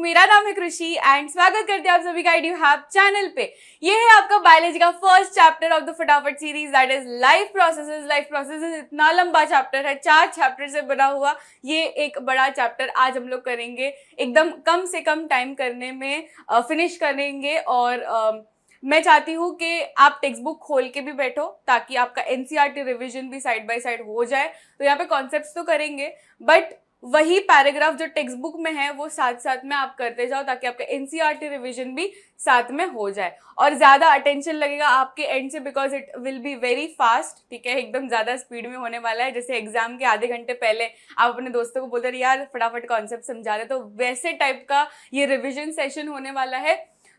मेरा नाम है कृषि एंड स्वागत करते हैं आप सभी का आई डू हैव चैनल पे। ये है आपका बायोलॉजी का फर्स्ट चैप्टर ऑफ द फटाफट series that is life processes. Life processes इतना लंबा चैप्टर है, 4 चैप्टर से बना हुआ ये एक बड़ा चैप्टर आज हम लोग करेंगे, एकदम कम से कम टाइम करने में फिनिश करेंगे। और मैं चाहती हूँ कि आप टेक्स्ट बुक खोल के भी बैठो ताकि आपका एनसीईआरटी रिवीजन भी साइड बाय साइड हो जाए। तो यहाँ पे कॉन्सेप्ट्स तो करेंगे बट वही पैराग्राफ जो टेक्स्ट बुक में है वो साथ साथ में आप करते जाओ ताकि आपका एनसीईआरटी रिवीजन भी साथ में हो जाए। और ज्यादा अटेंशन लगेगा आपके एंड से because it will be very fast, ठीक है, एकदम ज्यादा स्पीड में होने वाला है। जैसे एग्जाम के आधे घंटे पहले आप अपने दोस्तों को बोलते रहे यार फटाफट कॉन्सेप्ट समझा रहे, तो वैसे टाइप का ये रिविजन सेशन होने वाला है।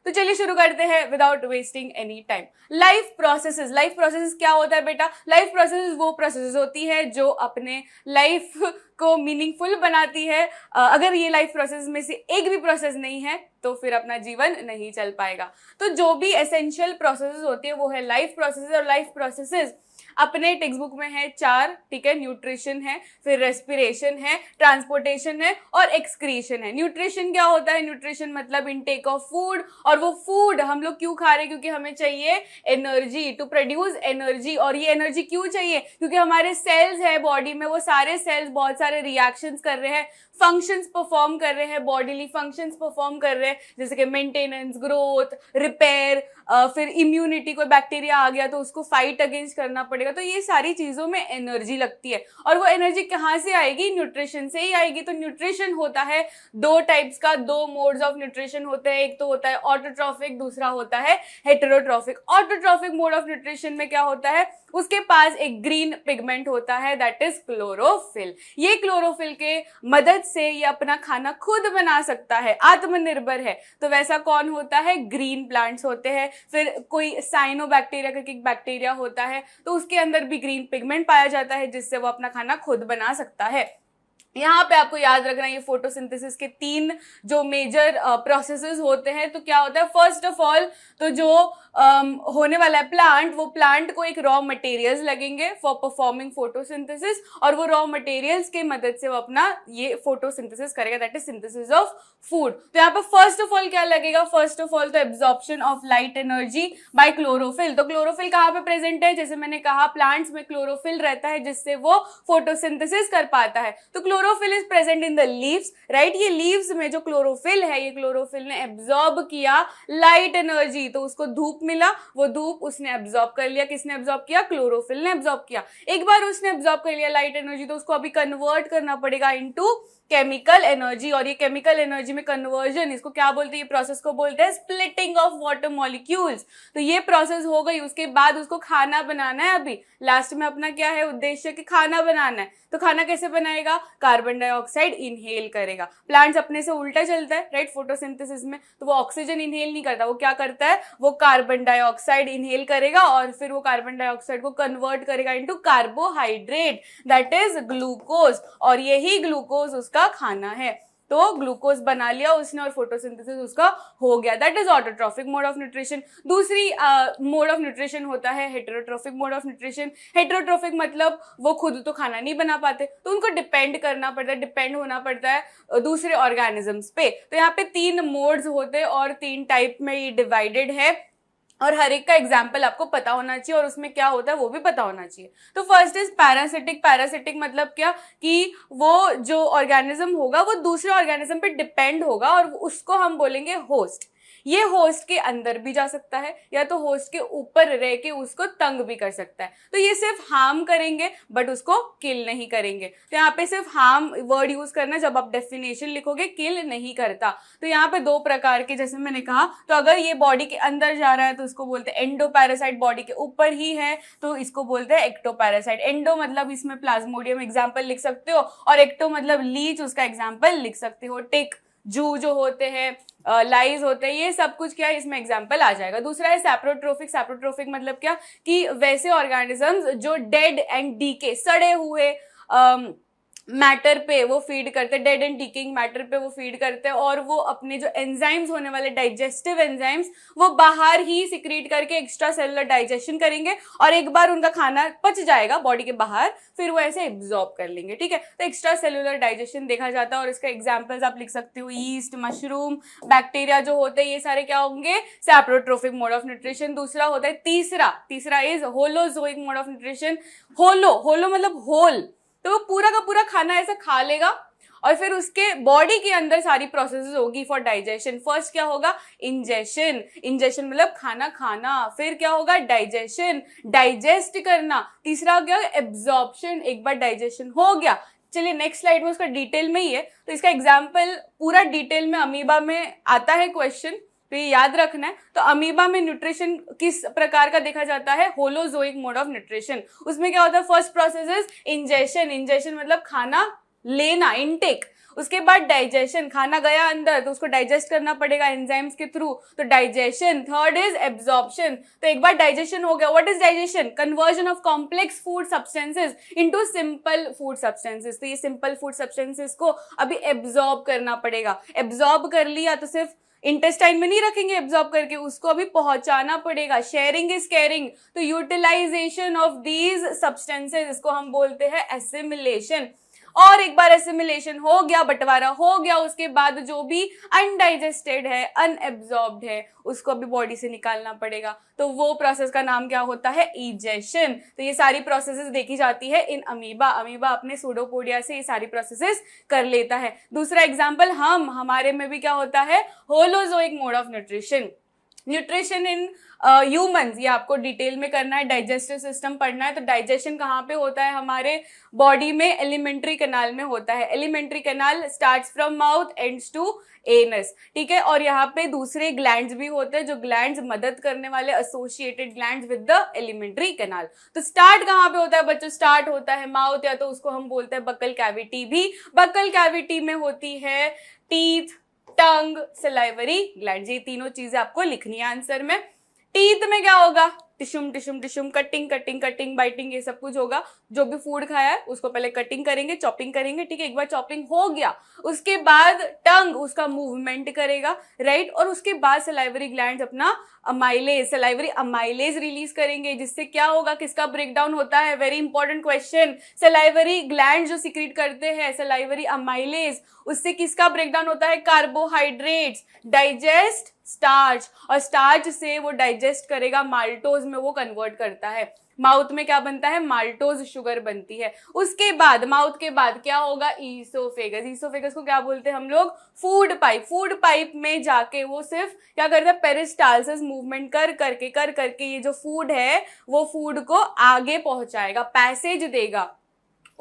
तो चलिए शुरू करते हैं without wasting any time. Life processes. Life processes क्या होता है बेटा? लाइफ प्रोसेसेस वो प्रोसेसेस होती है जो अपने लाइफ को मीनिंगफुल बनाती है। अगर ये लाइफ प्रोसेस में से एक भी प्रोसेस नहीं है तो फिर अपना जीवन नहीं चल पाएगा। तो जो भी एसेंशियल प्रोसेसेस होती है वो है लाइफ प्रोसेसेस। और लाइफ प्रोसेसेस अपने टेक्स्ट बुक में है 4, ठीक है। न्यूट्रिशन है, फिर रेस्पिरेशन है, ट्रांसपोर्टेशन है और एक्सक्रीशन है। न्यूट्रिशन क्या होता है? न्यूट्रिशन मतलब इनटेक ऑफ फूड। और वो फूड हम लोग क्यों खा रहे हैं? क्योंकि हमें चाहिए एनर्जी, टू प्रोड्यूस एनर्जी। और ये एनर्जी क्यों चाहिए? क्योंकि हमारे सेल्स है बॉडी में, वो सारे सेल्स बहुत सारे रिएक्शंस कर रहे हैं, फंक्शंस परफॉर्म कर रहे हैं, बॉडीली फंक्शंस परफॉर्म कर रहे हैं, जैसे कि मेंटेनेंस, ग्रोथ, रिपेयर, फिर इम्यूनिटी। कोई बैक्टीरिया आ गया तो उसको फाइट अगेंस्ट करना पड़ेगा। तो ये सारी चीजों में एनर्जी लगती है और वो एनर्जी कहाँ से आएगी? न्यूट्रिशन से ही आएगी। तो न्यूट्रिशन होता है 2 टाइप्स का, 2 मोड्स ऑफ न्यूट्रिशन होते हैं। एक तो होता है ऑटोट्रॉफिक, दूसरा होता है heterotrophic. Autotrophic mode of nutrition में क्या होता है? उसके पास एक ग्रीन पिगमेंट होता है दैट इज क्लोरोफिल। ये क्लोरोफिल के मदद से ये अपना खाना खुद बना सकता है, आत्मनिर्भर है। तो वैसा कौन होता है? ग्रीन प्लांट्स होते हैं। फिर कोई साइनोबैक्टीरिया करके एक बैक्टीरिया होता है तो उसके अंदर भी ग्रीन पिगमेंट पाया जाता है जिससे वो अपना खाना खुद बना सकता है। यहाँ पे आपको याद रखना ये फोटोसिंथेसिस के 3 जो मेजर प्रोसेसेस होते हैं। तो क्या होता है? फर्स्ट ऑफ ऑल तो जो होने वाला है प्लांट, वो प्लांट को एक रॉ मटेरियल्स लगेंगे फॉर परफॉर्मिंग फोटोसिंथेसिस और वो रॉ मटेरियल्स के मदद से वो अपना ये फोटोसिंथेसिस करेगा, that is synthesis of food. तो यहाँ पे फर्स्ट ऑफ ऑल क्या लगेगा? फर्स्ट ऑफ ऑल तो absorption of light energy by chlorophyll. तो क्लोरोफिल कहाँ पे प्रेजेंट है? जैसे मैंने कहा प्लांट्स में क्लोरोफिल रहता है जिससे वो फोटोसिंथेसिस कर पाता है। तो chlorophyll is present in the leaves, right. ये लीव्स में जो क्लोरोफिल है, ये क्लोरोफिल ने एब्जॉर्ब किया लाइट एनर्जी, तो उसको धूप मिला, वो धूप उसने एब्जॉर्ब कर लिया। किसने एब्जॉर्ब किया? क्लोरोफिल ने एब्जॉर्ब किया। एक बार उसने एब्जॉर्ब कर लिया लाइट एनर्जी तो उसको अभी कन्वर्ट करना पड़ेगा इनटू केमिकल एनर्जी। और ये केमिकल एनर्जी में कन्वर्जन, इसको क्या बोलते हैं? ये प्रोसेस को बोलते हैं स्प्लिटिंग ऑफ वाटर मॉलिक्यूल्स। तो ये प्रोसेस हो गई, उसके बाद उसको खाना बनाना है। अभी लास्ट में अपना क्या है उद्देश्य? कि खाना बनाना है। तो खाना कैसे बनाएगा? कार्बन डाइऑक्साइड इनहेल करेगा। प्लांट्स अपने से उल्टा चलता है, राइट, फोटोसिंथेसिस में। तो वो ऑक्सीजन इनहेल नहीं करता, वो क्या करता है? वो कार्बन डाइऑक्साइड इनहेल करेगा और फिर वो कार्बन डाइऑक्साइड को कन्वर्ट करेगा into carbohydrate that is glucose. और यही ग्लूकोज उसका खाना है। तो ग्लूकोज बना लिया उसने और फोटोसिंथेसिस उसका हो गया, that is autotrophic mode of nutrition. दूसरी मोड ऑफ न्यूट्रिशन होता है heterotrophic mode of nutrition. Heterotrophic मतलब वो खुद तो खाना नहीं बना पाते तो उनको डिपेंड करना पड़ता है, डिपेंड होना पड़ता है दूसरे ऑर्गेनिजम्स पे। तो यहाँ पे 3 मोड्स होते हैं और 3 टाइप में ये डिवाइडेड है और हर एक का एग्जाम्पल आपको पता होना चाहिए और उसमें क्या होता है वो भी पता होना चाहिए। तो फर्स्ट इज पैरासिटिक। पैरासिटिक मतलब क्या? कि वो जो ऑर्गेनिज्म होगा वो दूसरे ऑर्गेनिज्म पे डिपेंड होगा और उसको हम बोलेंगे होस्ट। ये होस्ट के अंदर भी जा सकता है या तो होस्ट के ऊपर रह के उसको तंग भी कर सकता है। तो ये सिर्फ हार्म करेंगे बट उसको किल नहीं करेंगे। तो यहाँ पे सिर्फ हार्म वर्ड यूज करना, जब आप डेफिनेशन लिखोगे किल नहीं करता। तो यहाँ पे 2 प्रकार के, जैसे मैंने कहा, तो अगर ये बॉडी के अंदर जा रहा है तो इसको बोलते हैं एंडोपैरासाइट। बॉडी के ऊपर ही है तो इसको बोलते हैं एक्टोपैरासाइट। एंडो मतलब इसमें प्लाज्मोडियम एग्जाम्पल लिख सकते हो और एक्टो मतलब लीच, उसका एग्जाम्पल लिख सकते हो। टिक, जू जो होते हैं, लाइज होते हैं, ये सब कुछ क्या है इसमें एग्जाम्पल आ जाएगा। दूसरा है सैप्रोट्रोफिक। सैप्रोट्रोफिक मतलब क्या? कि वैसे ऑर्गेनिजम्स जो डेड एंड डीके, सड़े हुए मैटर पे वो फीड करते हैं, डेड एंड डिकेइंग मैटर पे वो फीड करते हैं, और वो अपने जो एंजाइम्स होने वाले डाइजेस्टिव एंजाइम्स वो बाहर ही सिक्रीट करके एक्स्ट्रा सेलुलर डाइजेशन करेंगे, और एक बार उनका खाना पच जाएगा बॉडी के बाहर फिर वो ऐसे एब्जॉर्ब कर लेंगे, ठीक है। तो एक्स्ट्रा सेलुलर डाइजेशन देखा जाता है, और इसका एग्जाम्पल्स आप लिख सकते हो, ईस्ट, मशरूम, बैक्टीरिया जो होते हैं ये सारे क्या होंगे, सैप्रोट्रोफिक मोड ऑफ न्यूट्रिशन। दूसरा होता है तीसरा is holozoic mode of nutrition. Holo मतलब होल, तो वो पूरा का पूरा खाना ऐसा खा लेगा, और फिर उसके बॉडी के अंदर सारी प्रोसेसेस होगी फॉर डाइजेशन। फर्स्ट क्या होगा, इंजेशन, इंजेशन मतलब खाना खाना, फिर क्या होगा, डाइजेशन, डाइजेस्ट करना, तीसरा क्या, एब्जॉर्प्शन, एक बार डाइजेशन हो गया। चलिए नेक्स्ट स्लाइड में उसका डिटेल में ही है, तो इसका एग्जाम्पल पूरा डिटेल में अमीबा में आता है क्वेश्चन, तो ये याद रखना है। तो अमीबा में न्यूट्रिशन किस प्रकार का देखा जाता है, होलोजोइक मोड ऑफ न्यूट्रिशन। उसमें क्या होता है, first process is ingestion, ingestion मतलब खाना लेना, इनटेक। उसके बाद डाइजेशन, खाना गया अंदर तो उसको डाइजेस्ट करना पड़ेगा एंजाइम्स के थ्रू, तो डाइजेशन। थर्ड इज एब्जॉर्प्शन, तो एक बार डाइजेशन हो गया, what is digestion, conversion of complex food substances into simple food substances. तो ये सिंपल फूड सब्सटेंसेस को अभी एब्जॉर्ब करना पड़ेगा। एब्जॉर्ब कर लिया तो सिर्फ इंटेस्टाइन में नहीं रखेंगे एब्जॉर्ब करके, उसको अभी पहुंचाना पड़ेगा। शेयरिंग इज केयरिंग, तो यूटिलाइजेशन ऑफ दीज सब्सटेंसेस, इसको हम बोलते हैं एसिमिलेशन। और एक बार एसिमिलेशन हो गया, बंटवारा हो गया, उसके बाद जो भी अनडाइजेस्टेड है, अनएब्जॉर्ब्ड है, उसको अभी बॉडी से निकालना पड़ेगा, तो वो प्रोसेस का नाम क्या होता है, इजेशन। तो ये सारी प्रोसेसेस देखी जाती है इन अमीबा। अमीबा अपने सूडोपोडिया से ये सारी प्रोसेसेस कर लेता है। दूसरा एग्जाम्पल, हमारे में भी क्या होता है, holozoic mode of nutrition. Nutrition in humans, ये आपको डिटेल में करना है, डाइजेस्टिव सिस्टम पढ़ना है। तो डाइजेशन कहाँ पे होता है हमारे बॉडी में, एलिमेंट्री कैनाल में होता है। Alimentary canal starts from mouth ends to anus, ठीक है। और यहाँ पे दूसरे ग्लैंड्स भी होते हैं, जो ग्लैंड्स मदद करने वाले, associated glands with the alimentary canal. तो स्टार्ट कहाँ पे होता है बच्चों, स्टार्ट होता है माउथ, या तो उसको हम बोलते हैं बक्कल कैविटी भी। बक्कल कैविटी में होती है टीथ, टंग, सलाइवरी ग्लैंड, ये तीनों चीजें आपको लिखनी है आंसर में। टीथ में क्या होगा, टिश्यूम टिश्यूम टिश्यूम, कटिंग कटिंग कटिंग, बाइटिंग, ये सब कुछ होगा। जो भी फूड खाया है उसको पहले कटिंग करेंगे, चॉपिंग करेंगे, ठीक है। एक बार चॉपिंग हो गया उसके बाद टंग उसका मूवमेंट करेगा, राइट। और उसके बाद सलाइवरी ग्लैंड्स अपना अमाइलेज, सलाइवरी अमाइलेज रिलीज करेंगे, जिससे क्या होगा, किसका ब्रेकडाउन होता है, very important question. Salivary gland जो सिक्रीट करते हैं सलाइवरी अमाइलेज, उससे किसका ब्रेकडाउन होता है, कार्बोहाइड्रेट्स, डाइजेस्ट स्टार्च, और स्टार्च से वो डाइजेस्ट करेगा, माल्टोज में वो कन्वर्ट करता है। माउथ में क्या बनता है, माल्टोज शुगर बनती है। उसके बाद माउथ के बाद क्या होगा, ईसोफेगस। ईसोफेगस को क्या बोलते हैं हम लोग, फूड पाइप। फूड पाइप में जाके वो सिर्फ क्या करता है, पेरिस्टालसिस मूवमेंट कर करके ये जो फूड है वो फूड को आगे पहुंचाएगा, पैसेज देगा।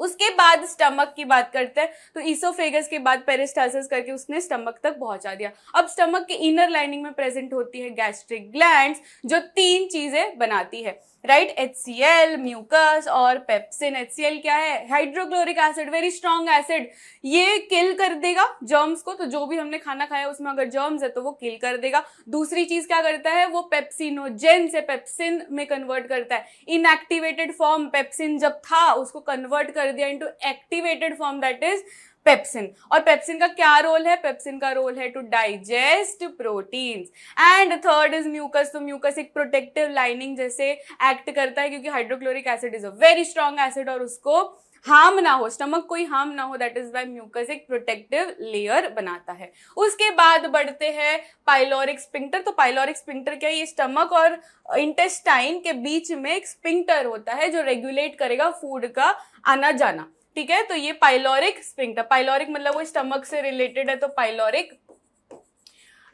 उसके बाद स्टमक की बात करते हैं, तो ईसोफेगस के बाद पेरिस्टालसिस करके उसने स्टमक तक पहुंचा दिया। अब स्टमक के इनर लाइनिंग में प्रेजेंट होती है गैस्ट्रिक ग्लैंड्स, जो तीन चीजें बनाती है, राइट, HCl, म्यूकस और पेप्सिन। HCl क्या है, hydrochloric acid, very strong acid, ये किल कर देगा जर्म्स को। तो जो भी हमने खाना खाया उसमें अगर जर्म्स है तो वो किल कर देगा। दूसरी चीज क्या करता है, वो पेप्सिनोजेन से पेप्सिन में कन्वर्ट करता है। इनएक्टिवेटेड फॉर्म पेप्सिन जब था उसको कन्वर्ट कर दिया into activated form, that is pepsin. और पेप्सिन का क्या रोल है, पेप्सिन का रोल है to digest proteins. And third is mucus, तो म्यूकस एक प्रोटेक्टिव लाइनिंग जैसे एक्ट करता है, क्योंकि hydrochloric acid is a very strong acid और उसको हार्म ना हो, स्टमक कोई हार्म ना हो, दैट इज वाई म्यूकस एक प्रोटेक्टिव लेयर बनाता है। उसके बाद बढ़ते हैं पाइलोरिक स्पिंक्टर। तो पाइलोरिक स्पिंक्टर क्या है, ये स्टमक और इंटेस्टाइन के बीच में एक स्पिंक्टर होता है जो रेगुलेट करेगा फूड का आना जाना, ठीक है। तो ये पाइलोरिक स्पिंक्टर, पाइलोरिक मतलब वो स्टमक से रिलेटेड है, तो pyloric.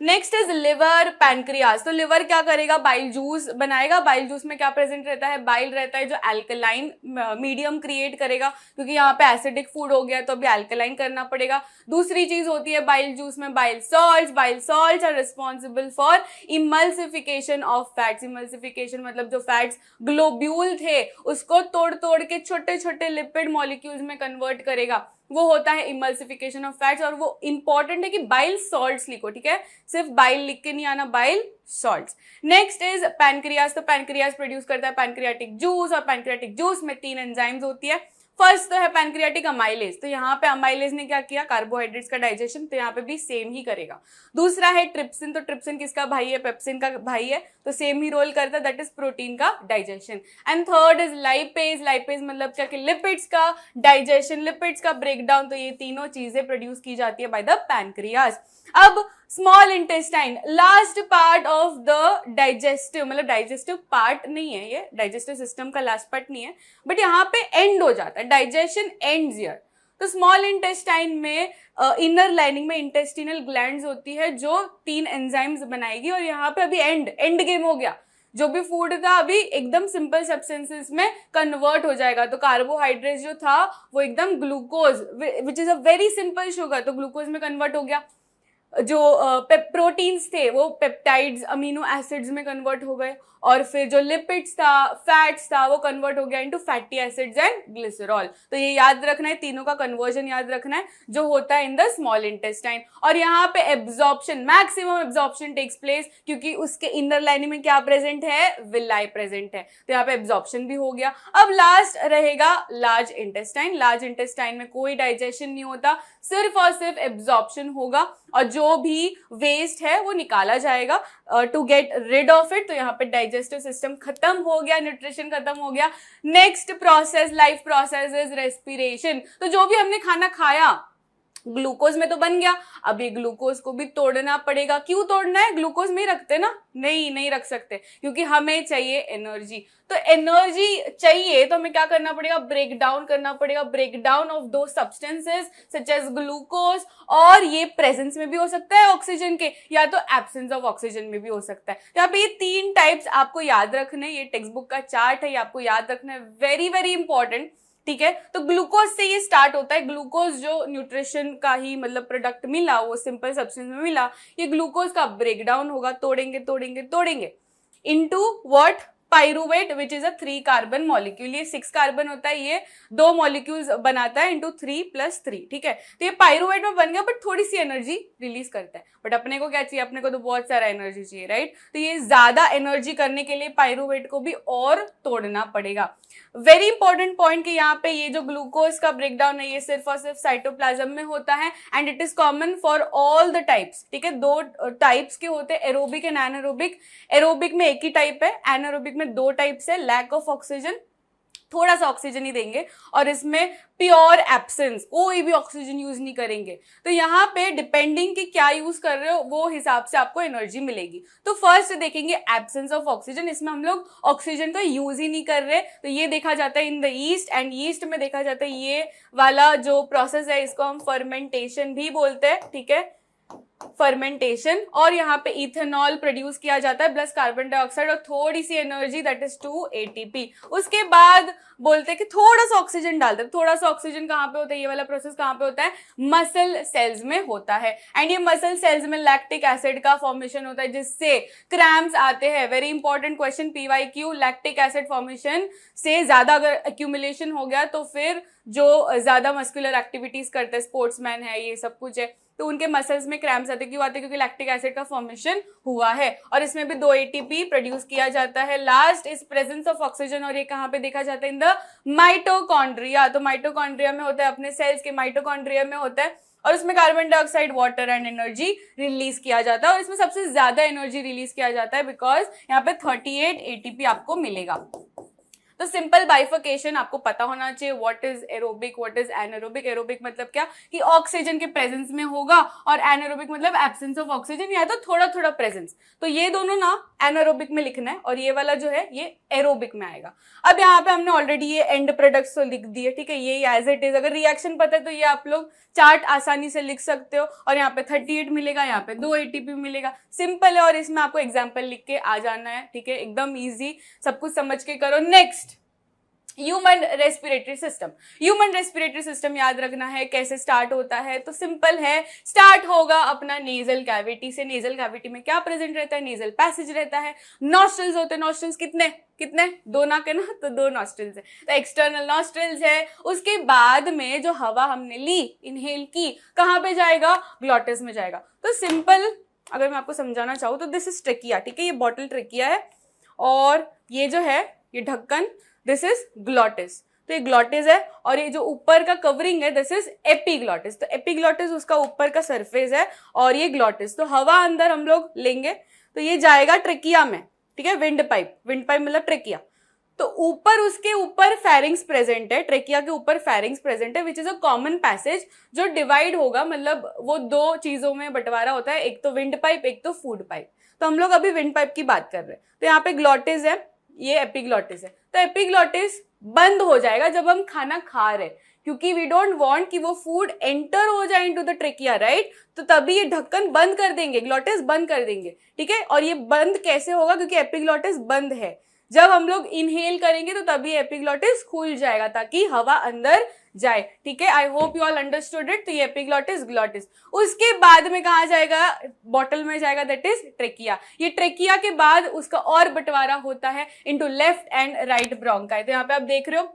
Next is liver, pancreas. तो लिवर क्या करेगा, बाइल जूस बनाएगा। बाइल जूस में क्या प्रेजेंट रहता है, बाइल रहता है जो अल्कलाइन मीडियम क्रिएट करेगा, क्योंकि यहाँ पे एसिडिक फूड हो गया तो अभी अल्कलाइन करना पड़ेगा। दूसरी चीज होती है बाइल जूस में bile salts. Bile salts are responsible for emulsification of fats. Emulsification मतलब जो फैट्स ग्लोब्यूल थे उसको तोड़ तोड़ के छोटे छोटे लिपिड मॉलिक्यूल्स में कन्वर्ट करेगा, वो होता है इमल्सिफिकेशन ऑफ फैट्स। और वो इंपॉर्टेंट है कि बाइल सॉल्ट्स लिखो, ठीक है, सिर्फ बाइल लिख के नहीं आना, bile salts. Next is pancreas. तो पैनक्रियाज प्रोड्यूस करता है पैनक्रियाटिक जूस, और पैनक्रियाटिक जूस में 3 एंजाइम्स होती है। फर्स्ट तो है पैनक्रियाटिक अमाइलेज, तो यहाँ पे अमाइलेज ने क्या किया, कार्बोहाइड्रेट्स का डाइजेशन, तो यहाँ पे भी सेम ही करेगा। दूसरा है ट्रिप्सिन, तो ट्रिप्सिन किसका भाई है, पेप्सिन का भाई है, तो सेम ही रोल करता है, दैट इज प्रोटीन का digestion. And third is lipase, lipase मतलब क्या कि लिपिड्स का डाइजेशन, लिपिड्स का ब्रेकडाउन, तो ये तीनों चीजें प्रोड्यूस की जाती है बाय द पैनक्रियाज। अब small intestine, last part of the digestive, मतलब डाइजेस्टिव पार्ट नहीं है ये, डाइजेस्टिव सिस्टम का लास्ट पार्ट नहीं है, बट यहाँ पे एंड हो जाता है, डाइजेशन एंड्स हियर। तो स्मॉल इंटेस्टाइन में इनर लाइनिंग में इंटेस्टिनल ग्लैंड्स होती है जो 3 एंजाइम्स बनाएगी, और यहाँ पे अभी एंड गेम हो गया, जो भी फूड था अभी एकदम सिंपल सब्सटेंसेस में कन्वर्ट हो जाएगा। तो कार्बोहाइड्रेट जो था वो एकदम glucose which is a very simple sugar, तो ग्लूकोज में कन्वर्ट हो गया। जो प्रोटीन्स थे वो पेप्टाइड्स, अमीनो एसिड्स में कन्वर्ट हो गए, और फिर जो लिपिड्स था, फैट्स था, वो कन्वर्ट हो गया into fatty acids and glycerol. तो ये याद रखना है, तीनों का कन्वर्जन याद रखना है जो होता है इन द स्मॉल इंटेस्टाइन। और यहाँ पे absorption, maximum absorption takes place, क्योंकि उसके इनर लाइनिंग में क्या प्रेजेंट है, विलाई प्रेजेंट है, तो यहाँ पे एब्जॉर्प्शन भी हो गया। अब लास्ट रहेगा लार्ज इंटेस्टाइन। लार्ज इंटेस्टाइन में कोई डाइजेशन नहीं होता, सिर्फ और सिर्फ एब्जॉर्प्शन होगा, और जो भी वेस्ट है वो निकाला जाएगा to get rid of it. तो यहाँ पे डाइजेस्टिव सिस्टम खत्म हो गया, न्यूट्रिशन खत्म हो गया। Next process, life process is respiration. तो जो भी हमने खाना खाया ग्लूकोज में तो बन गया, अब ये ग्लूकोज को भी तोड़ना पड़ेगा। क्यों तोड़ना है, ग्लूकोज में ही रखते ना, नहीं रख सकते, क्योंकि हमें चाहिए एनर्जी। तो एनर्जी चाहिए तो हमें क्या करना पड़ेगा, ब्रेक डाउन करना पड़ेगा, ब्रेक डाउन ऑफ दो सब्सटेंसेस सच एज ग्लूकोज, और ये प्रेजेंस में भी हो सकता है ऑक्सीजन के, या तो एब्सेंस ऑफ ऑक्सीजन में भी हो सकता है। तो यहाँ पे ये 3 टाइप्स आपको याद रखने, ये टेक्स्ट बुक का चार्ट है, ये आपको याद रखना है, वेरी वेरी इंपॉर्टेंट, ठीक है। तो ग्लूकोज से ये स्टार्ट होता है, ग्लूकोज जो न्यूट्रिशन का ही मतलब प्रोडक्ट मिला, वो सिंपल सब्सटेंस में मिला, ये ग्लूकोज का ब्रेक डाउन होगा, तोड़ेंगे into what, pyruvate which is a 3 carbon molecule. ये 6 कार्बन होता है, ये 2 मॉलिक्यूल्स बनाता है इंटू 3 + 3, ठीक है। तो ये पाइरुवेट में बन गया, बट थोड़ी सी एनर्जी रिलीज करता है, बट अपने को क्या चाहिए, अपने को तो बहुत सारा एनर्जी चाहिए, राइट। तो ये ज्यादा एनर्जी करने के लिए पाइरुवेट को भी और तोड़ना पड़ेगा। वेरी इंपॉर्टेंट पॉइंट कि यहाँ पे ये जो ग्लूकोज का ब्रेकडाउन है ये सिर्फ और सिर्फ साइटोप्लाज्म में होता है, and it is common for all the types, ठीक है। 2 टाइप्स के होते हैं, एरोबिक एंड एनारोबिक। एरोबिक में एक ही टाइप है, एनारोबिक में 2 टाइप्स है, लैक ऑफ ऑक्सीजन, थोड़ा सा ऑक्सीजन ही देंगे, और इसमें प्योर एब्सेंस, कोई भी ऑक्सीजन यूज नहीं करेंगे। तो यहाँ पे डिपेंडिंग कि क्या यूज कर रहे हो वो हिसाब से आपको एनर्जी मिलेगी। तो फर्स्ट देखेंगे एब्सेंस ऑफ ऑक्सीजन, इसमें हम लोग ऑक्सीजन का यूज ही नहीं कर रहे, तो ये देखा जाता है in the east, and east में देखा जाता है ये वाला जो प्रोसेस है इसको हम फर्मेंटेशन भी बोलते हैं, ठीक है, फर्मेंटेशन। और यहाँ पे इथेनॉल प्रोड्यूस किया जाता है प्लस कार्बन डाइऑक्साइड और थोड़ी सी एनर्जी, दैट इज 2 ATP। उसके बाद बोलते हैं कि थोड़ा सा ऑक्सीजन डालते हैं। थोड़ा सा ऑक्सीजन कहाँ पे होता है, ये वाला प्रोसेस कहाँ पे होता है, मसल सेल्स में होता है, एंड ये मसल सेल्स में लैक्टिक एसिड का फॉर्मेशन होता है जिससे क्रैम्प्स आते हैं। Very important question PYQ, lactic acid formation से ज्यादा अगर एक्यूमुलेशन हो गया तो फिर जो ज्यादा मस्कुलर एक्टिविटीज करते हैं, स्पोर्ट्समैन है, ये सब कुछ है, तो उनके मसल्स में क्रैम्प्स आते, क्यों आते, क्योंकि लैक्टिक एसिड का फॉर्मेशन हुआ है, और इसमें भी 2 ATP प्रोड्यूस किया जाता है। Last is presence of oxygen, और ये कहाँ पे देखा जाता है, इन द माइटोकॉन्ड्रिया। तो माइटोकॉन्ड्रिया में होता है, अपने सेल्स के माइटोकॉन्ड्रिया में होता है, और उसमें carbon dioxide, water and energy release किया जाता है, और इसमें सबसे ज्यादा एनर्जी रिलीज किया जाता है बिकॉज यहाँ पे 38 ATP आपको मिलेगा। तो सिंपल बाइफिकेशन आपको पता होना चाहिए, what is aerobic, what is anaerobic. Aerobic मतलब क्या कि ऑक्सीजन के प्रेजेंस में होगा, और एनारोबिक मतलब एब्सेंस ऑफ ऑक्सीजन या तो थोड़ा थोड़ा प्रेजेंस। तो ये दोनों ना एनारोबिक में लिखना है, और ये वाला जो है ये एरोबिक में आएगा। अब यहाँ पे हमने ऑलरेडी ये एंड प्रोडक्ट्स तो लिख दिए, ठीक है, ये एज इट इज। अगर रिएक्शन पता है तो ये आप लोग चार्ट आसानी से लिख सकते हो, और यहाँ पे 38 मिलेगा, यहाँ पे 2 ATP मिलेगा, सिंपल है, और इसमें आपको एग्जाम्पल लिख के आ जाना है, ठीक है, एकदम ईजी, सब कुछ समझ के करो। Next, human respiratory system. Human respiratory system याद रखना है कैसे स्टार्ट होता है, तो सिंपल है, स्टार्ट होगा अपना नेजल कैविटी से। नेजल कैविटी में क्या प्रेजेंट रहता है, नेजल पैसेज रहता है, नॉस्ट्रल्स होते हैं। नॉस्ट्रल्स कितने 2 नाक है ना, तो 2 नॉस्ट्रल्स है, तो एक्सटर्नल नॉस्ट्रल्स है। उसके बाद में जो हवा हमने ली, इनहेल की, कहाँ पे जाएगा, ग्लॉटिस में जाएगा। तो सिंपल अगर मैं आपको समझाना चाहूँ तो दिस इज ट्रेकिया, ठीक है, ये बॉटल ट्रेकिया है, और ये जो है ये ढक्कन, दिस इज ग्लॉटिस। तो तो ये ग्लॉटिस है, और ये जो ऊपर का कवरिंग है दिस इज एपिग्लॉटिस। तो एपिग्लॉटिस उसका ऊपर का सरफेस है और ये ग्लॉटिस। तो हवा अंदर हम लोग लेंगे तो ये जाएगा ट्रेकिया में, ठीक है, विंड पाइप मतलब ट्रेकिया। तो ऊपर उसके ऊपर फेरिंग्स प्रेजेंट है, ट्रेकिया के ऊपर फेरिंग्स प्रेजेंट है, which is a common passage जो डिवाइड होगा, मतलब वो दो चीजों में बंटवारा होता है, एक तो विंड पाइप एक तो फूड पाइप। तो हम लोग अभी विंड पाइप की बात कर रहे हैं। तो यहाँ पे ग्लॉटिस है, ये एपिग्लॉटिस है। तो एपिग्लॉटिस बंद हो जाएगा जब हम खाना खा रहे, क्योंकि वी डोंट वांट कि वो फूड एंटर हो जाए इनटू द ट्रेकिया, राइट। तो तभी ये ढक्कन बंद कर देंगे, ग्लॉटिस बंद कर देंगे, ठीक है। और ये बंद कैसे होगा, क्योंकि एपिग्लॉटिस बंद है। जब हम लोग इनहेल करेंगे तो तभी एपिग्लॉटिस खुल जाएगा ताकि हवा अंदर जाए, ठीक है। I hope you all understood it. तो ये एपिग्लॉटिस, ग्लॉटिस, उसके बाद में कहा जाएगा, बॉटल में जाएगा, दैट इज ट्रेकिया। ये ट्रेकिया के बाद उसका और बंटवारा होता है into left and right bronchi. तो यहाँ पे आप देख रहे हो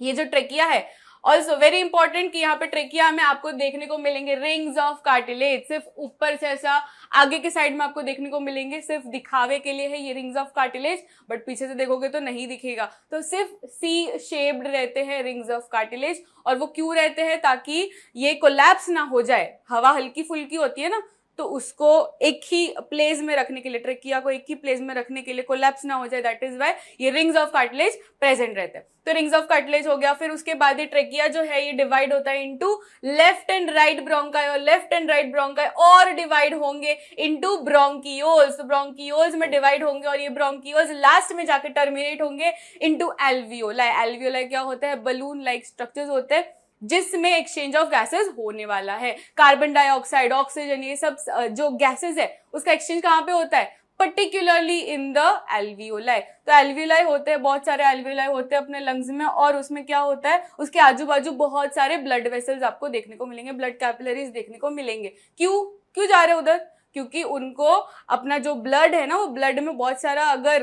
ये जो ट्रेकिया है, ऑल्सो वेरी इंपॉर्टेंट कि यहाँ पे ट्रेकिया में आपको देखने को मिलेंगे रिंग्स ऑफ कार्टिलेज, सिर्फ ऊपर से ऐसा आगे के साइड में आपको देखने को मिलेंगे, सिर्फ दिखावे के लिए है ये रिंग्स ऑफ कार्टिलेज, बट पीछे से देखोगे तो नहीं दिखेगा। तो सिर्फ सी शेप्ड रहते हैं रिंग्स ऑफ कार्टिलेज, और वो क्यों रहते हैं, ताकि ये कोलैप्स ना हो जाए। हवा हल्की फुल्की होती है ना, तो उसको एक ही प्लेस में रखने के लिए, ट्रेकिया को एक ही प्लेस में रखने के लिए, कोलैप्स ना हो जाए, दैट इज वाई ये रिंग्स ऑफ कार्टिलेज प्रेजेंट रहते हैं। तो रिंग्स ऑफ कार्टिलेज हो गया। फिर उसके बाद ये ट्रेकिया जो है ये डिवाइड होता है into left and right bronchi, और लेफ्ट एंड राइट ब्रोंकाई और डिवाइड होंगे इनटू ब्रोंकियोल्स। तो ब्रोंकियोल्स में डिवाइड होंगे और ये ब्रोंकियोल्स लास्ट में जाके टर्मिनेट होंगे इनटू एल्वियोलाई। एल्वियोलाई क्या होता है, बलून लाइक स्ट्रक्चर्स होते हैं जिसमें एक्सचेंज ऑफ गैसेस होने वाला है। कार्बन डाइऑक्साइड, ऑक्सीजन, ये सब जो गैसेस है उसका एक्सचेंज कहाँ पे होता है, पर्टिकुलरली इन द एल्वियोलाई। तो एल्वियोलाई होते हैं, बहुत सारे एल्वियोलाई होते हैं अपने लंग्स में, और उसमें क्या होता है, उसके आजू बाजू बहुत सारे ब्लड वेसल्स आपको देखने को मिलेंगे, ब्लड कैपिलरीज देखने को मिलेंगे। क्यों जा रहे हैं उधर, क्योंकि उनको अपना जो ब्लड है ना, वो ब्लड में बहुत सारा अगर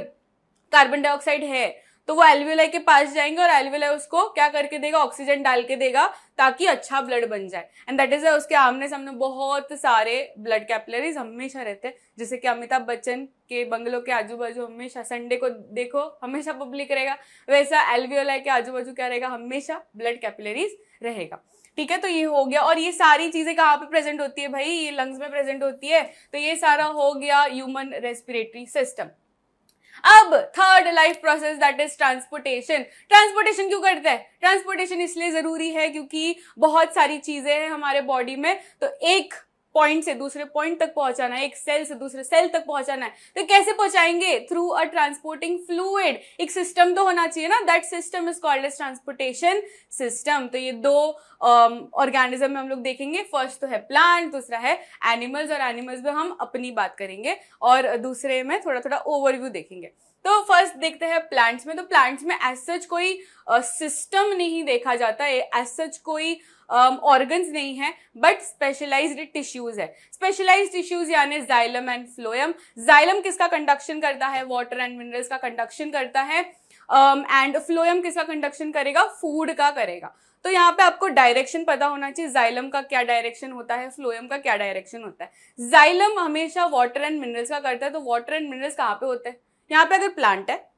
कार्बन डाइऑक्साइड है तो वो एल्वियोलाई के पास जाएंगे और एल्वियोलाई उसको क्या करके देगा, ऑक्सीजन डाल के देगा ताकि अच्छा ब्लड बन जाए। एंड दैट इज उसके आमने सामने बहुत सारे ब्लड कैपिलरीज हमेशा रहते हैं, जैसे कि अमिताभ बच्चन के बंगलों के आजू बाजू हमेशा संडे को देखो हमेशा पब्लिक रहेगा, वैसा एल्वियोलाई के आजू बाजू क्या रहेगा, हमेशा ब्लड कैपिलरीज रहेगा, ठीक है। तो ये हो गया। और ये सारी चीजें कहाँ पे प्रेजेंट होती है भाई, ये लंग्स में प्रेजेंट होती है। तो ये सारा हो गया ह्यूमन रेस्पिरेटरी सिस्टम। अब third life process that is transportation. Transportation क्यों करते हैं, ट्रांसपोर्टेशन इसलिए जरूरी है क्योंकि बहुत सारी चीजें हैं हमारे बॉडी में, तो एक पॉइंट से दूसरे पॉइंट तक पहुंचाना है, एक सेल से दूसरे सेल तक पहुंचाना है। तो कैसे पहुंचाएंगे, थ्रू अ ट्रांसपोर्टिंग फ्लूइड। एक सिस्टम तो होना चाहिए ना, that system is called as transportation system. तो ये दो ऑर्गेनिज्म में हम लोग देखेंगे, फर्स्ट तो है प्लांट, दूसरा है एनिमल्स, और एनिमल्स में हम अपनी बात करेंगे और दूसरे में थोड़ा थोड़ा ओवरव्यू देखेंगे। तो फर्स्ट देखते हैं प्लांट्स में। तो प्लांट्स में एज सच कोई सिस्टम नहीं देखा जाता है, एज सच कोई ऑर्गन्स नहीं है, बट स्पेशलाइज्ड टिश्यूज है। स्पेशलाइज्ड टिश्यूज यानी जाइलम एंड फ्लोएम। जाइलम किसका कंडक्शन करता है, वाटर एंड मिनरल्स का कंडक्शन करता है, एंड फ्लोएम किसका कंडक्शन करेगा, फूड का करेगा। तो यहाँ पे आपको डायरेक्शन पता होना चाहिए, जाइलम का क्या डायरेक्शन होता है, फ्लोएम का क्या डायरेक्शन होता है। जाइलम हमेशा वाटर एंड मिनरल्स का करता है, तो वाटर एंड मिनरल्स कहाँ पे होते हैं, यहाँ पे अगर प्लांट है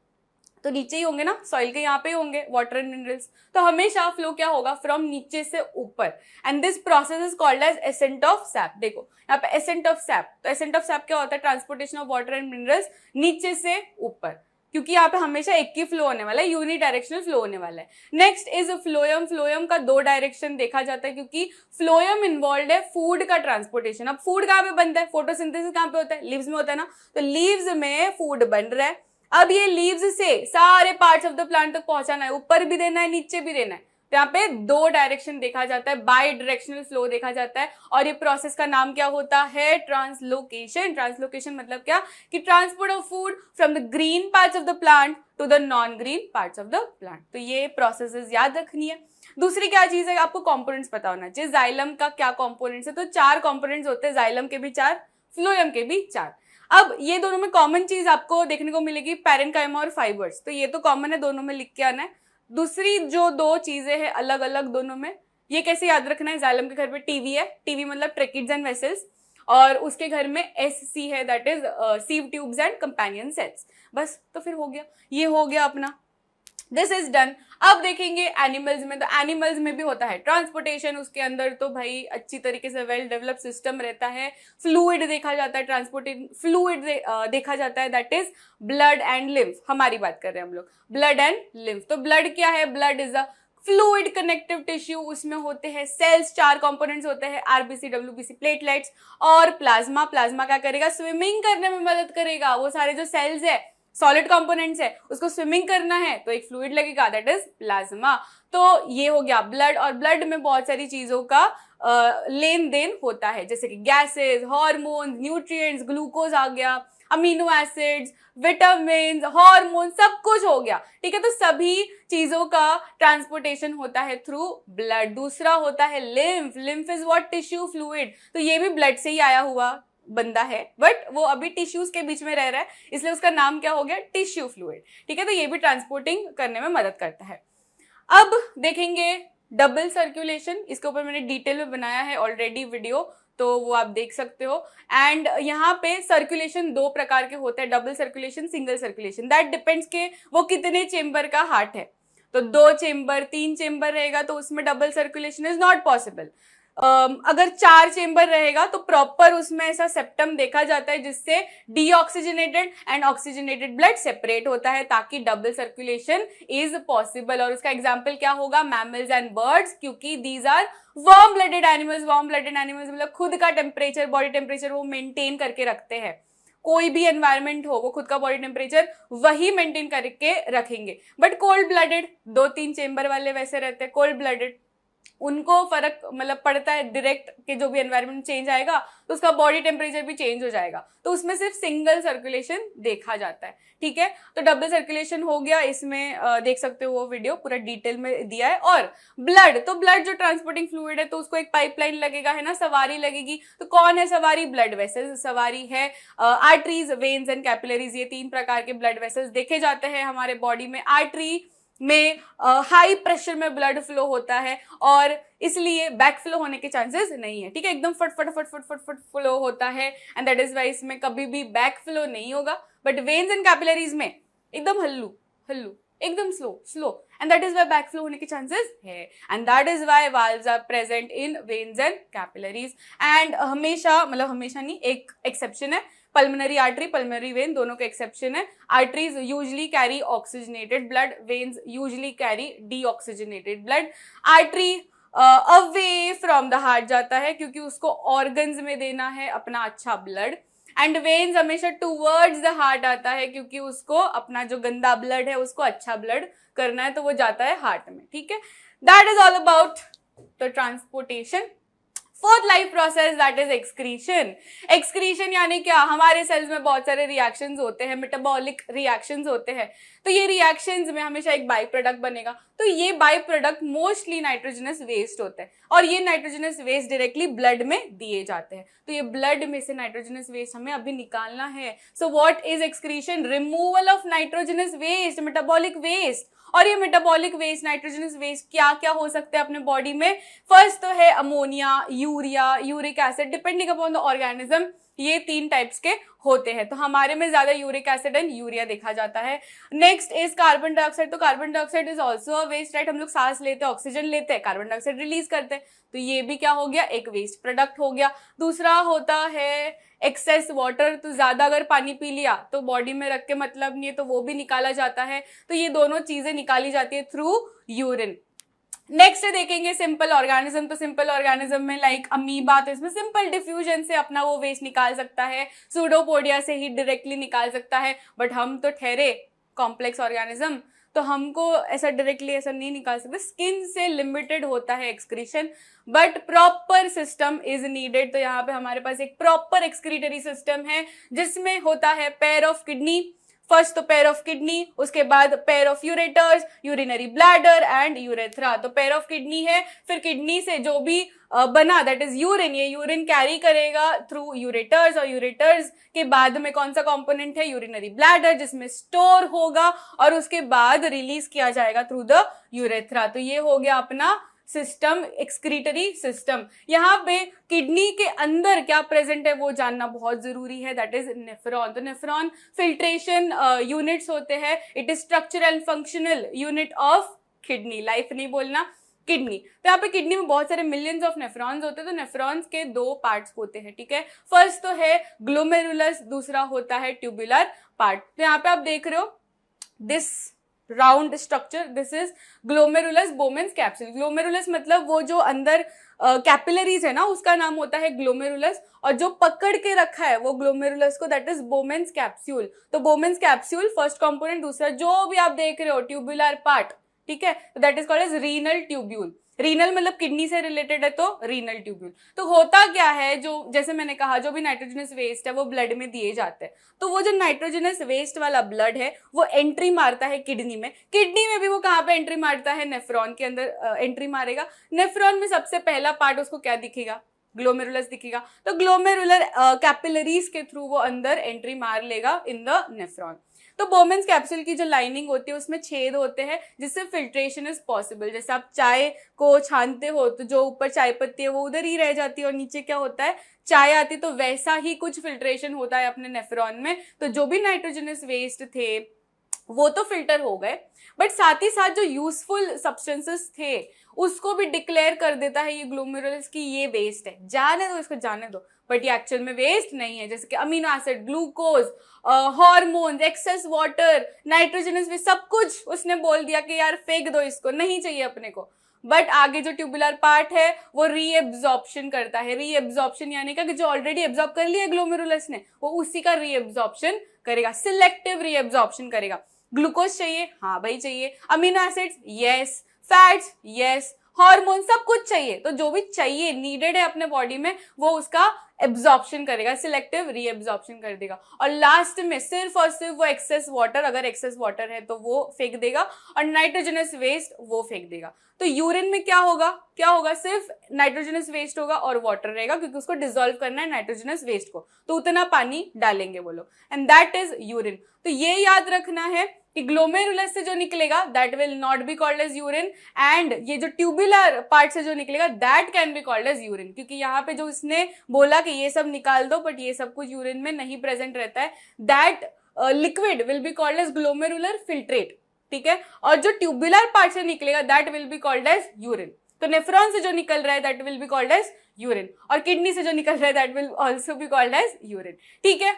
तो नीचे ही होंगे ना, सॉइल के यहाँ पे ही होंगे वाटर एंड मिनरल्स। तो हमेशा फ्लो क्या होगा, फ्रॉम नीचे से ऊपर, and this process is called as ascent of sap. देखो यहाँ पे एसेंट ऑफ सैप, तो एसेंट ऑफ सैप क्या होता है, transportation of water and minerals नीचे से ऊपर, क्योंकि यहाँ पे हमेशा एक ही फ्लो होने वाला है, यूनिडायरेक्शनल फ्लो होने वाला है। Next is phloem. फ्लोएम का दो डायरेक्शन देखा जाता है क्योंकि फ्लोएम इन्वॉल्व है फूड का ट्रांसपोर्टेशन। अब फूड कहाँ पे बनता है, फोटोसिंथेसिस कहाँ पे होता है, लीव्स में होता है ना, तो लीव्स में फूड बन रहा है। अब ये लीव्स से सारे पार्ट्स ऑफ द प्लांट तक पहुंचाना है, ऊपर भी देना है नीचे भी देना है। तो यहाँ पे दो डायरेक्शन देखा जाता है, बाई डायरेक्शनल फ्लो देखा जाता है, और ये प्रोसेस का नाम क्या होता है, ट्रांसलोकेशन। ट्रांसलोकेशन मतलब क्या, कि transport of food from the green parts of the plant to the non green parts of the plant. तो ये प्रोसेसेस याद रखनी है। दूसरी क्या चीज है, आपको कंपोनेंट्स पता होना चाहिए। जाइलम का क्या कंपोनेंट्स है, तो 4 कंपोनेंट्स होते हैं, जाइलम के भी 4, फ्लोएम के भी 4। अब ये दोनों में कॉमन चीज आपको देखने को मिलेगी, पैरेन्काइमा और फाइबर्स। तो ये तो कॉमन है, दोनों में लिख के आना है। दूसरी जो दो चीजें हैं अलग अलग दोनों में, ये कैसे याद रखना है, जाइलम के घर पे टीवी है, टीवी मतलब ट्रेकिड्स एंड वेसल्स, और उसके घर में एससी है, that is sieve tubes and companion cells. बस, तो फिर हो गया, ये हो गया अपना दिस इज डन। अब देखेंगे एनिमल्स में, तो एनिमल्स में भी होता है ट्रांसपोर्टेशन, उसके अंदर तो भाई अच्छी तरीके से वेल डेवलप सिस्टम रहता है, फ्लूइड देखा जाता है, ट्रांसपोर्टेशन फ्लूइड देखा जाता है, that is blood and lymph. हमारी बात कर रहे हैं हम लोग ब्लड एंड लिम्फ। तो ब्लड क्या है? Blood is a fluid connective tissue, उसमें होते हैं सेल्स, 4 कंपोनेंट्स होते हैं, आरबीसी, डब्ल्यूबीसी, प्लेटलेट्स और प्लाज्मा। प्लाज्मा क्या करेगा? स्विमिंग करने में मदद करेगा। वो सारे जो सेल्स है, सॉलिड कंपोनेंट्स है, उसको स्विमिंग करना है तो एक फ्लूइड लगेगा, दैट इज प्लाज्मा। तो ये हो गया ब्लड, और ब्लड में बहुत सारी चीजों का लेन देन होता है, जैसे कि गैसेस, हार्मोन्स, न्यूट्रिएंट्स, ग्लूकोज आ गया, अमीनो एसिड्स, विटामिन, हार्मोन, सब कुछ हो गया, ठीक है। तो सभी चीजों का ट्रांसपोर्टेशन होता है थ्रू ब्लड। दूसरा होता है lymph. Lymph is what? Tissue fluid. तो ये भी ब्लड से ही आया हुआ बंदा है, बट वो अभी टिश्यूज के बीच में रह रहा है, इसलिए उसका नाम क्या हो गया? टिश्यू फ्लूइड, ठीक है। तो ये भी ट्रांसपोर्टिंग करने में मदद करता है। अब देखेंगे डबल सर्कुलेशन, इसके ऊपर मैंने डिटेल में बनाया है ऑलरेडी वीडियो, तो वो आप देख सकते हो। एंड यहाँ पे सर्कुलेशन 2 प्रकार के होते हैं, double circulation, single circulation, that depends के वो कितने चेंबर का हार्ट है। तो 2 चेंबर, 3 चेंबर रहेगा तो उसमें double circulation is not possible. अगर 4 चेंबर रहेगा तो प्रॉपर उसमें ऐसा सेप्टम देखा जाता है जिससे deoxygenated and oxygenated blood separate होता है, ताकि डबल सर्कुलेशन इज पॉसिबल। और उसका एग्जांपल क्या होगा? मैमल्स एंड बर्ड्स, क्योंकि these are warm blooded animals. Warm blooded animals मतलब खुद का टेम्परेचर, बॉडी टेम्परेचर वो मेंटेन करके रखते हैं। कोई भी एनवायरमेंट हो, वो खुद का बॉडी टेम्परेचर वही मेंटेन करके रखेंगे। बट कोल्ड ब्लडेड, 2-3 चेंबर वाले वैसे रहते हैं कोल्ड ब्लडेड, उनको फर्क मतलब पड़ता है डायरेक्ट कि जो भी एनवायरनमेंट चेंज आएगा तो उसका बॉडी टेम्परेचर भी चेंज हो जाएगा, तो उसमें सिर्फ सिंगल सर्कुलेशन देखा जाता है, ठीक है। तो डबल सर्कुलेशन हो गया, इसमें देख सकते हो वो वीडियो पूरा डिटेल में दिया है। और ब्लड, तो ब्लड जो ट्रांसपोर्टिंग फ्लूइड है तो उसको एक पाइपलाइन लगेगा, है ना, सवारी लगेगी। तो कौन है सवारी? ब्लड वेसल्स सवारी है। आर्टरीज, वेन्स एंड कैपिलरीज, ये 3 प्रकार के ब्लड वेसल्स देखे जाते हैं हमारे बॉडी में। आर्टरी में हाई प्रेशर में ब्लड फ्लो होता है और इसलिए बैक फ्लो होने के चांसेस नहीं है, ठीक है। एकदम फट फट फट फट फट फट फ्लो होता है एंड दैट इज वाई इसमें कभी भी बैक फ्लो नहीं होगा। बट वेन्स एंड कैपिलरीज में एकदम हल्लू हल्लू, एकदम slow slow, and that is why back flow होने के चांसेस है, and that is why valves are present in veins and capillaries. And हमेशा, मतलब हमेशा नहीं, एक एक्सेप्शन है, पल्मोनरी आर्टरी, पल्मोनरी वेन, दोनों का एक्सेप्शन है। Arteries usually carry oxygenated blood, veins usually carry deoxygenated blood. Artery away from the heart जाता है क्योंकि उसको ऑर्गन्स में देना है अपना अच्छा ब्लड, एंड वेन्स हमेशा टूवर्ड्स द हार्ट आता है क्योंकि उसको अपना जो गंदा ब्लड है उसको अच्छा ब्लड करना है, तो वो जाता है हार्ट में, ठीक है। That is all about the transportation. Fourth life process that is excretion. Excretion यानी क्या? हमारे सेल्स में बहुत सारे रिएक्शंस होते हैं, मेटाबॉलिक रिएक्शंस होते हैं, तो ये रिएक्शंस में हमेशा एक बाई प्रोडक्ट बनेगा। तो ये by product mostly nitrogenous waste होता है और ये नाइट्रोजनस वेस्ट डायरेक्टली ब्लड में दिए जाते हैं। तो ये ब्लड में से नाइट्रोजनस वेस्ट हमें अभी निकालना है। So what is excretion? Removal of nitrogenous waste, metabolic waste. और ये मेटाबॉलिक वेस्ट, नाइट्रोजनस वेस्ट क्या क्या हो सकते हैं अपने बॉडी में? फर्स्ट तो है ammonia, urea, uric acid, depending upon the organism, ये 3 टाइप्स के होते हैं। तो हमारे में ज्यादा यूरिक एसिड एंड यूरिया देखा जाता है। Next is carbon dioxide. तो carbon dioxide is also a waste, right. हम लोग सांस लेते हैं, ऑक्सीजन लेते हैं, कार्बन डाइऑक्साइड रिलीज करते हैं, तो ये भी क्या हो गया? एक वेस्ट प्रोडक्ट हो गया। दूसरा होता है एक्सेस वाटर, तो ज्यादा अगर पानी पी लिया तो बॉडी में रख के मतलब नहीं है, तो वो भी निकाला जाता है। तो ये दोनों चीजें निकाली जाती है थ्रू यूरिन। नेक्स्ट देखेंगे सिंपल ऑर्गेनिज्म। तो सिंपल ऑर्गेनिज्म में लाइक अमीबा, तो इसमें सिंपल डिफ्यूजन से अपना वो वेस्ट निकाल सकता है, सूडोपोडिया से ही डायरेक्टली निकाल सकता है। बट हम तो ठहरे कॉम्प्लेक्स ऑर्गेनिज्म, तो हमको ऐसा डायरेक्टली ऐसा नहीं निकाल सकते, स्किन से लिमिटेड होता है excretion, but proper system is needed. तो यहाँ पे हमारे पास एक प्रॉपर एक्सक्रीटरी सिस्टम है जिसमें होता है पेयर ऑफ किडनी, फर्स्ट तो पेयर ऑफ किडनी, उसके बाद pair of ureters, urinary bladder and urethra. तो पेयर ऑफ किडनी है, फिर किडनी से जो भी बना दैट इज यूरिन, ये यूरिन कैरी करेगा थ्रू यूरेटर्स, और यूरेटर्स के बाद में कौन सा कंपोनेंट है? यूरिनरी ब्लैडर, जिसमें स्टोर होगा और उसके बाद रिलीज किया जाएगा थ्रू द यूरेथ्रा। तो ये हो गया अपना सिस्टम, एक्सक्रीटरी सिस्टम। यहाँ पे किडनी के अंदर क्या प्रेजेंट है वो जानना बहुत जरूरी है, दैट इज नेफ्रॉन। तो नेफ्रॉन फिल्ट्रेशन यूनिट्स होते हैं, it is structural and functional unit of kidney, life नहीं बोलना, किडनी। तो यहाँ पे किडनी में बहुत सारे मिलियंस ऑफ नेफ्रॉन्स होते हैं। तो नेफ्रॉन्स के दो पार्ट्स होते हैं, ठीक है। फर्स्ट तो है ग्लोमेरुलस, दूसरा होता है ट्यूबुलर पार्ट। तो यहाँ पे आप देख रहे हो this round structure, this is glomerulus Bowman's capsule. Glomerulus मतलब वो जो अंदर कैपिलरीज है ना, उसका नाम होता है ग्लोमेरुलस, और जो पकड़ के रखा है वो ग्लोमेरुलस को, दैट इज बोमेन्स कैप्सूल। तो बोमेन्स कैप्सूल फर्स्ट कंपोनेंट, दूसरा जो भी आप देख रहे हो ट्यूबुलर पार्ट, ठीक है, तो that is called as renal tubule. Renal मतलब किडनी से रिलेटेड है तो रीनल ट्यूब्यूल। तो होता क्या है, जो जैसे मैंने कहा जो भी नाइट्रोजनस वेस्ट है वो ब्लड में दिए जाते हैं। तो वो जो नाइट्रोजनस वेस्ट वाला ब्लड है वो एंट्री मारता है किडनी में। किडनी में भी वो कहाँ पे एंट्री मारता है, नेफ्रॉन के अंदर एंट्री मारेगा। नेफ्रॉन में सबसे पहला पार्ट उसको क्या दिखेगा, ग्लोमेरुलस दिखेगा। तो ग्लोमेरुलर कैपिलरीज के थ्रू वो अंदर एंट्री मार लेगा इन द नेफ्रॉन। तो बोमेन्स कैप्सूल की जो लाइनिंग होती है उसमें छेद होते हैं जिससे फिल्ट्रेशन इज पॉसिबल। जैसे आप चाय को छानते हो तो जो ऊपर चाय पत्ती है वो उधर ही रह जाती है और नीचे क्या होता है, चाय आती, तो वैसा ही कुछ फिल्ट्रेशन होता है अपने नेफ्रॉन में। तो जो भी नाइट्रोजनस वेस्ट थे वो तो फिल्टर हो गए, बट साथ ही साथ जो यूजफुल सब्सटेंसेस थे उसको भी डिक्लेयर कर देता है ये ग्लोमेरुलस की ये वेस्ट है, जाने दो इसको, जाने दो, बट ये एक्चुअल में वेस्ट नहीं है। जैसे कि amino acid, glucose, hormones, excess water, nitrogenous waste, सब कुछ उसने बोल दिया कि यार फेंक दो इसको, नहीं चाहिए अपने को। बट आगे जो ट्यूबुलर पार्ट है वो रीएब्जॉर्प्शन करता है। रीएब्जॉर्प्शन यानी कि जो ऑलरेडी एब्जॉर्ब कर लिया ग्लोमेरुलस ने वो उसी का रीएब्जॉर्प्शन करेगा, सिलेक्टिव रीएब्जॉर्प्शन करेगा। ग्लूकोज चाहिए, हाँ भाई चाहिए, amino acids yes, fats yes, hormone सब कुछ चाहिए। तो जो भी चाहिए नीडेड है अपने बॉडी में वो उसका एब्जॉर्प्शन करेगा, सिलेक्टिव रीएब्जॉर्प्शन कर देगा। और लास्ट में सिर्फ और सिर्फ वो एक्सेस वाटर, अगर एक्सेस वाटर है तो वो फेंक देगा, और नाइट्रोजनस वेस्ट वो फेंक देगा। तो यूरिन में क्या होगा, क्या होगा, सिर्फ नाइट्रोजनस वेस्ट होगा और वाटर रहेगा, क्योंकि उसको डिसॉल्व करना है नाइट्रोजनस वेस्ट को, तो उतना पानी डालेंगे वो लोग, एंड दैट इज यूरिन। तो ये याद रखना है कि ग्लोमेरुलस से जो निकलेगा that will not be called as urine, and ये जो ट्यूबुलर पार्ट से जो निकलेगा that can be called as urine. क्योंकि यहाँ पे जो इसने बोला कि ये सब निकाल दो, बट ये सब कुछ यूरिन में नहीं प्रेजेंट रहता है, that liquid will be called as glomerular filtrate, ठीक है। और जो ट्यूबुलर पार्ट से निकलेगा that will be called as urine. तो नेफ्रॉन से जो निकल रहा है that will be called as urine, और किडनी से जो निकल रहा है that will also be called as urine, ठीक है।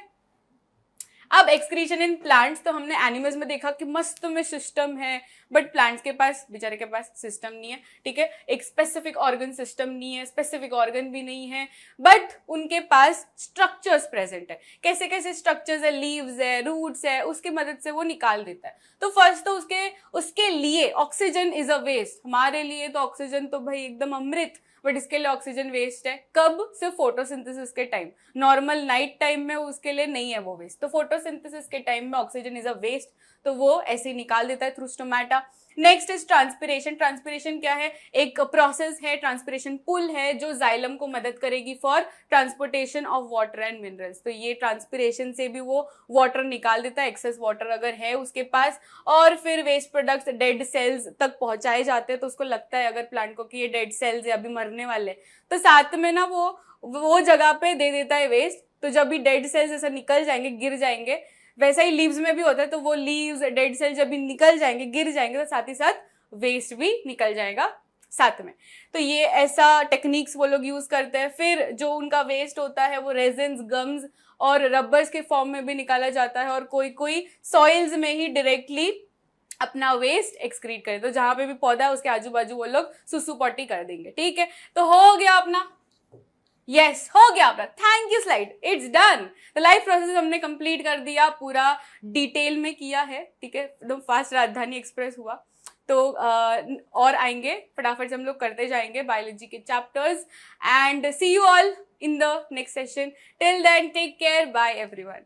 अब एक्सक्रीशन इन प्लांट्स, तो हमने एनिमल्स में देखा कि मस्त में सिस्टम है, बट प्लांट्स के पास, बेचारे के पास सिस्टम नहीं है, ठीक है। एक स्पेसिफिक ऑर्गन सिस्टम नहीं है, स्पेसिफिक ऑर्गन भी नहीं है, बट उनके पास स्ट्रक्चर्स प्रेजेंट है। कैसे कैसे स्ट्रक्चर्स है, लीव्स है, रूट्स है, उसकी मदद से वो निकाल देता है। तो फर्स्ट तो उसके लिए ऑक्सीजन इज अ वेस्ट। हमारे लिए तो ऑक्सीजन तो भाई एकदम अमृत, बट इसके लिए ऑक्सीजन वेस्ट है। कब, सिर्फ फोटोसिंथेसिस के टाइम, नॉर्मल नाइट टाइम में उसके लिए नहीं है वो वेस्ट। तो फोटोसिंथेसिस के टाइम में ऑक्सीजन इज अ वेस्ट, तो वो ऐसे ही निकाल देता है through stomata. Next is transpiration. Transpiration क्या है, एक प्रोसेस है, ट्रांसपिरेशन पुल है जो जाइलम को मदद करेगी for transportation of water and minerals. तो ये ट्रांसपिरेशन से भी वो वाटर निकाल देता है, एक्सेस वाटर अगर है उसके पास, और फिर वेस्ट प्रोडक्ट्स डेड सेल्स तक पहुंचाए जाते हैं। तो उसको लगता है अगर प्लांट को कि ये डेड सेल्स है अभी मरने वाले, तो साथ में ना वो जगह पे दे देता है वेस्ट। तो जब भी डेड सेल्स ऐसा निकल जाएंगे, गिर जाएंगे, वैसा ही लीव्स में भी होता है। तो वो लीव्स, डेड सेल जब भी निकल जाएंगे, गिर जाएंगे, तो साथ ही साथ वेस्ट भी निकल जाएगा साथ में। तो ये ऐसा टेक्निक्स वो लोग यूज करते हैं। फिर जो उनका वेस्ट होता है वो रेजिन्स, गम्स और रबर्स के फॉर्म में भी निकाला जाता है, और कोई कोई सॉइल्स में ही डायरेक्टली अपना वेस्ट एक्सक्रीट करे। तो जहां पे भी पौधा है उसके आजू बाजू वो लोग सुसु पॉटी कर देंगे, ठीक है। तो हो गया अपना, यस हो गया अपना, thank you slide, it's done. तो लाइफ प्रोसेस हमने कंप्लीट कर दिया, पूरा डिटेल में किया है, ठीक है, एकदम फास्ट राजधानी एक्सप्रेस हुआ। तो और आएंगे फटाफट से, हम लोग करते जाएंगे बायोलॉजी के chapters, and see you all in the next session. Till then take care, bye everyone.